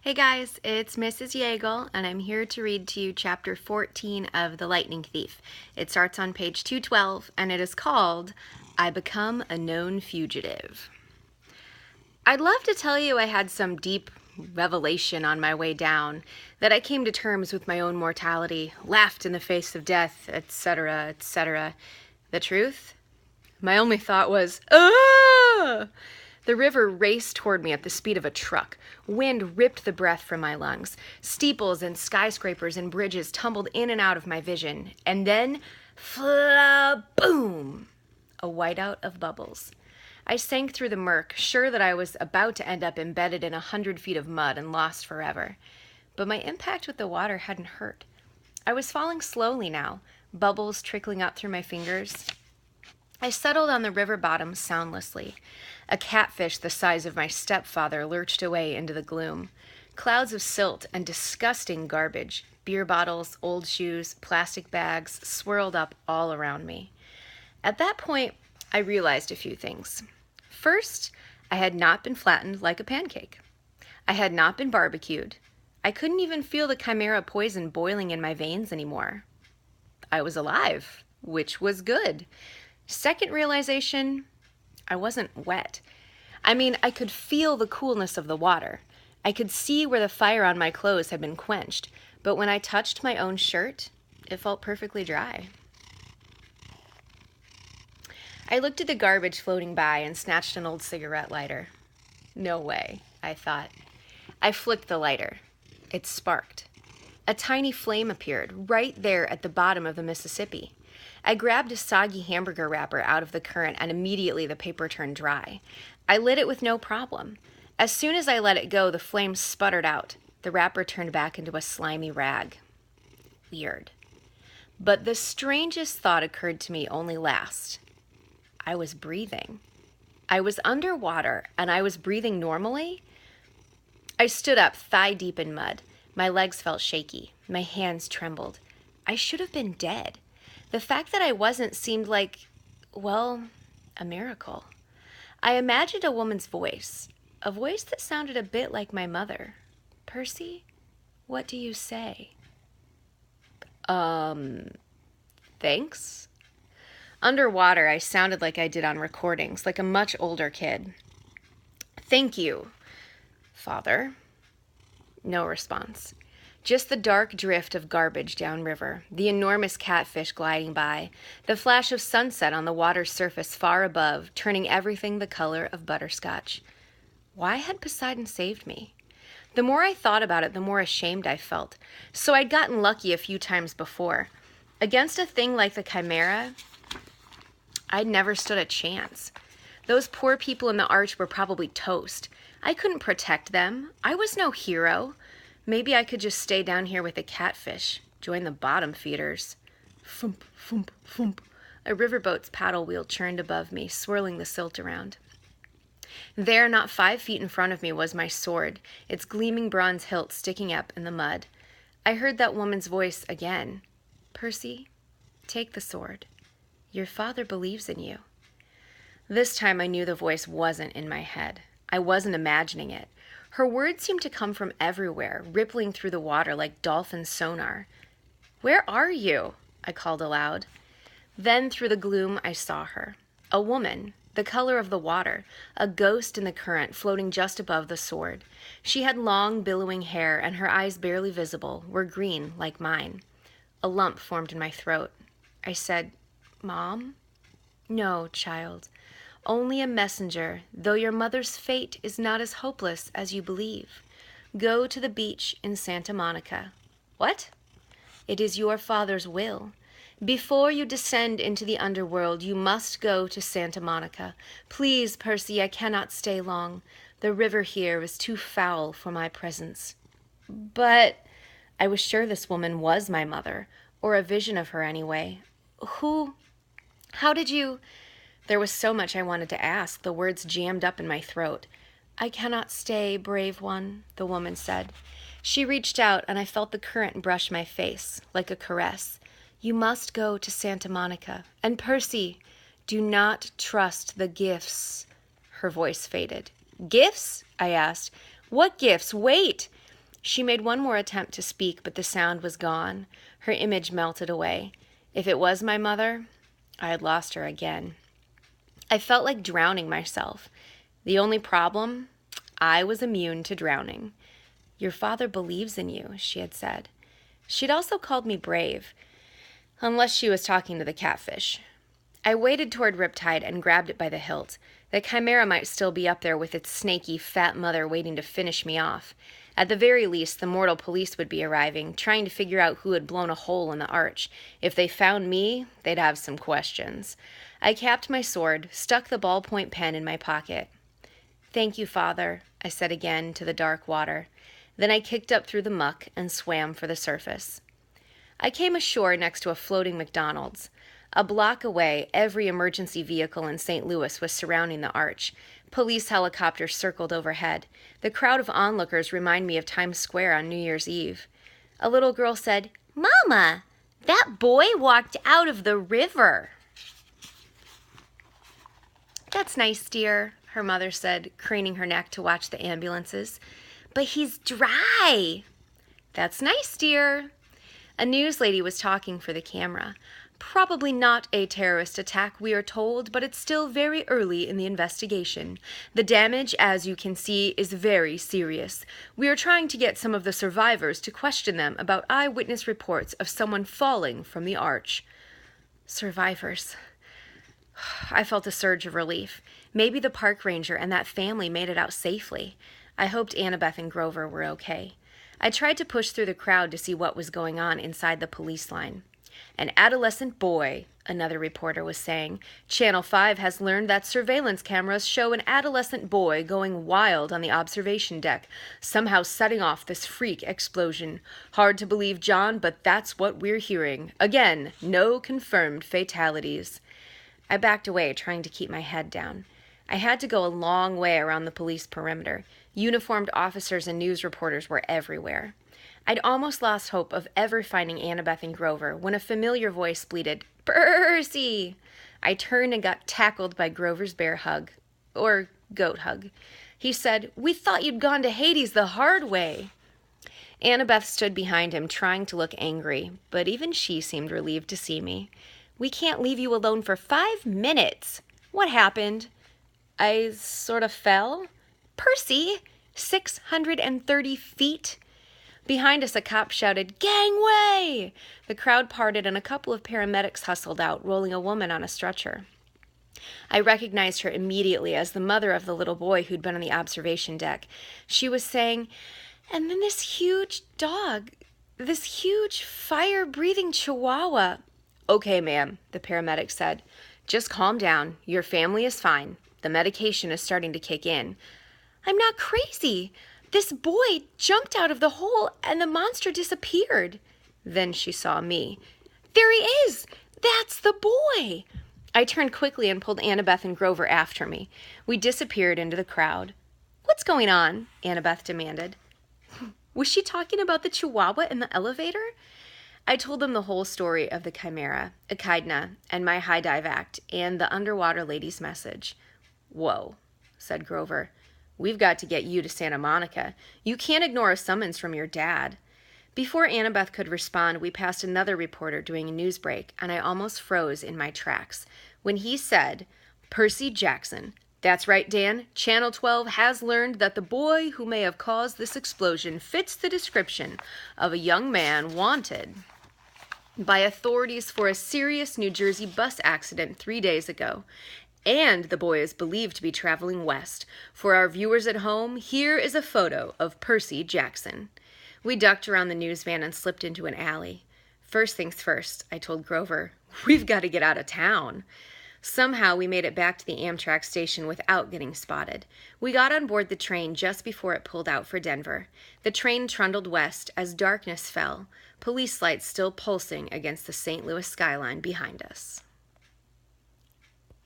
Hey guys, it's Mrs. Yeagle, and I'm here to read to you chapter 14 of The Lightning Thief. It starts on page 212, and it is called, I Become a Known Fugitive. I'd love to tell you I had some deep revelation on my way down, that I came to terms with my own mortality, laughed in the face of death, etc., etc. The truth? My only thought was, ah! The river raced toward me at the speed of a truck. Wind ripped the breath from my lungs. Steeples and skyscrapers and bridges tumbled in and out of my vision. And then, boom! A whiteout of bubbles. I sank through the murk, sure that I was about to end up embedded in 100 feet of mud and lost forever. But my impact with the water hadn't hurt. I was falling slowly now, bubbles trickling up through my fingers. I settled on the river bottom soundlessly. A catfish the size of my stepfather lurched away into the gloom. Clouds of silt and disgusting garbage, beer bottles, old shoes, plastic bags, swirled up all around me. At that point, I realized a few things. First, I had not been flattened like a pancake. I had not been barbecued. I couldn't even feel the chimera poison boiling in my veins anymore. I was alive, which was good. Second realization, I wasn't wet. I mean, I could feel the coolness of the water. I could see where the fire on my clothes had been quenched, but when I touched my own shirt, it felt perfectly dry. I looked at the garbage floating by and snatched an old cigarette lighter. No way, I thought. I flicked the lighter. It sparked. A tiny flame appeared right there at the bottom of the Mississippi. I grabbed a soggy hamburger wrapper out of the current, and immediately the paper turned dry. I lit it with no problem. As soon as I let it go, the flame sputtered out. The wrapper turned back into a slimy rag. Weird. But the strangest thought occurred to me only last. I was breathing. I was underwater, and I was breathing normally. I stood up, thigh deep in mud. My legs felt shaky. My hands trembled. I should have been dead. The fact that I wasn't seemed like, well, a miracle. I imagined a woman's voice, a voice that sounded a bit like my mother. Percy, what do you say? Thanks? Underwater, I sounded like I did on recordings, like a much older kid. Thank you, Father. No response. Just the dark drift of garbage downriver, the enormous catfish gliding by, the flash of sunset on the water's surface far above, turning everything the color of butterscotch. Why had Poseidon saved me? The more I thought about it, the more ashamed I felt. So I'd gotten lucky a few times before. Against a thing like the chimera, I'd never stood a chance. Those poor people in the arch were probably toast. I couldn't protect them. I was no hero. Maybe I could just stay down here with the catfish, join the bottom feeders. Thump, thump, thump. A riverboat's paddle wheel churned above me, swirling the silt around. There, not 5 feet in front of me, was my sword, its gleaming bronze hilt sticking up in the mud. I heard that woman's voice again. Percy, take the sword. Your father believes in you. This time I knew the voice wasn't in my head. I wasn't imagining it. Her words seemed to come from everywhere, rippling through the water like dolphin sonar. Where are you? I called aloud. Then through the gloom I saw her. A woman, the color of the water, a ghost in the current floating just above the sword. She had long, billowing hair, and her eyes, barely visible, were green like mine. A lump formed in my throat. I said, Mom? No, child. Only a messenger, though your mother's fate is not as hopeless as you believe. Go to the beach in Santa Monica. What? It is your father's will. Before you descend into the underworld, you must go to Santa Monica. Please, Percy, I cannot stay long. The river here is too foul for my presence. But I was sure this woman was my mother, or a vision of her anyway. How did you... There was so much I wanted to ask, the words jammed up in my throat. I cannot stay, brave one, the woman said. She reached out, and I felt the current brush my face, like a caress. You must go to Santa Monica. And Percy, do not trust the gifts. Her voice faded. Gifts? I asked. What gifts? Wait! She made one more attempt to speak, but the sound was gone. Her image melted away. If it was my mother, I had lost her again. I felt like drowning myself. The only problem, I was immune to drowning. Your father believes in you, she had said. She'd also called me brave, unless she was talking to the catfish. I waded toward Riptide and grabbed it by the hilt. The chimera might still be up there with its snaky, fat mother waiting to finish me off. At the very least, the mortal police would be arriving, trying to figure out who had blown a hole in the arch. If they found me, they'd have some questions. I capped my sword, stuck the ballpoint pen in my pocket. Thank you, Father, I said again to the dark water. Then I kicked up through the muck and swam for the surface. I came ashore next to a floating McDonald's. A block away, every emergency vehicle in St. Louis was surrounding the arch. Police helicopters circled overhead. The crowd of onlookers remind me of Times Square on New Year's Eve. A little girl said, "Mama, that boy walked out of the river." "That's nice, dear," her mother said, craning her neck to watch the ambulances. "But he's dry." "That's nice, dear." A news lady was talking for the camera. Probably not a terrorist attack, we are told, but it's still very early in the investigation. The damage, as you can see, is very serious. We are trying to get some of the survivors to question them about eyewitness reports of someone falling from the arch. Survivors. I felt a surge of relief. Maybe the park ranger and that family made it out safely. I hoped Annabeth and Grover were okay. I tried to push through the crowd to see what was going on inside the police line. An adolescent boy, another reporter was saying. Channel 5 has learned that surveillance cameras show an adolescent boy going wild on the observation deck, somehow setting off this freak explosion. Hard to believe, John, but that's what we're hearing. Again, no confirmed fatalities. I backed away, trying to keep my head down. I had to go a long way around the police perimeter. Uniformed officers and news reporters were everywhere. I'd almost lost hope of ever finding Annabeth and Grover when a familiar voice bleated, "Percy!" I turned and got tackled by Grover's bear hug. Or goat hug. He said, "We thought you'd gone to Hades the hard way." Annabeth stood behind him, trying to look angry, but even she seemed relieved to see me. "We can't leave you alone for 5 minutes. What happened?" "I sort of fell." "Percy! 630 feet?" Behind us, a cop shouted, "Gangway!" The crowd parted and a couple of paramedics hustled out, rolling a woman on a stretcher. I recognized her immediately as the mother of the little boy who'd been on the observation deck. She was saying, "And then this huge dog, this huge fire-breathing chihuahua." "Okay, ma'am," the paramedic said. "Just calm down. Your family is fine. The medication is starting to kick in." "I'm not crazy. This boy jumped out of the hole and the monster disappeared." Then she saw me. "There he is! That's the boy!" I turned quickly and pulled Annabeth and Grover after me. We disappeared into the crowd. "What's going on?" Annabeth demanded. Was she talking about the chihuahua in the elevator? I told them the whole story of the chimera, Echidna, and my high dive act, and the underwater lady's message. "Whoa," said Grover. "We've got to get you to Santa Monica. You can't ignore a summons from your dad." Before Annabeth could respond, we passed another reporter doing a news break, and I almost froze in my tracks when he said, "Percy Jackson. That's right, Dan. Channel 12 has learned that the boy who may have caused this explosion fits the description of a young man wanted by authorities for a serious New Jersey bus accident 3 days ago. And the boy is believed to be traveling west. For our viewers at home, here is a photo of Percy Jackson." We ducked around the news van and slipped into an alley. "First things first," I told Grover. "We've got to get out of town." Somehow we made it back to the Amtrak station without getting spotted. We got on board the train just before it pulled out for Denver. The train trundled west as darkness fell, police lights still pulsing against the St. Louis skyline behind us.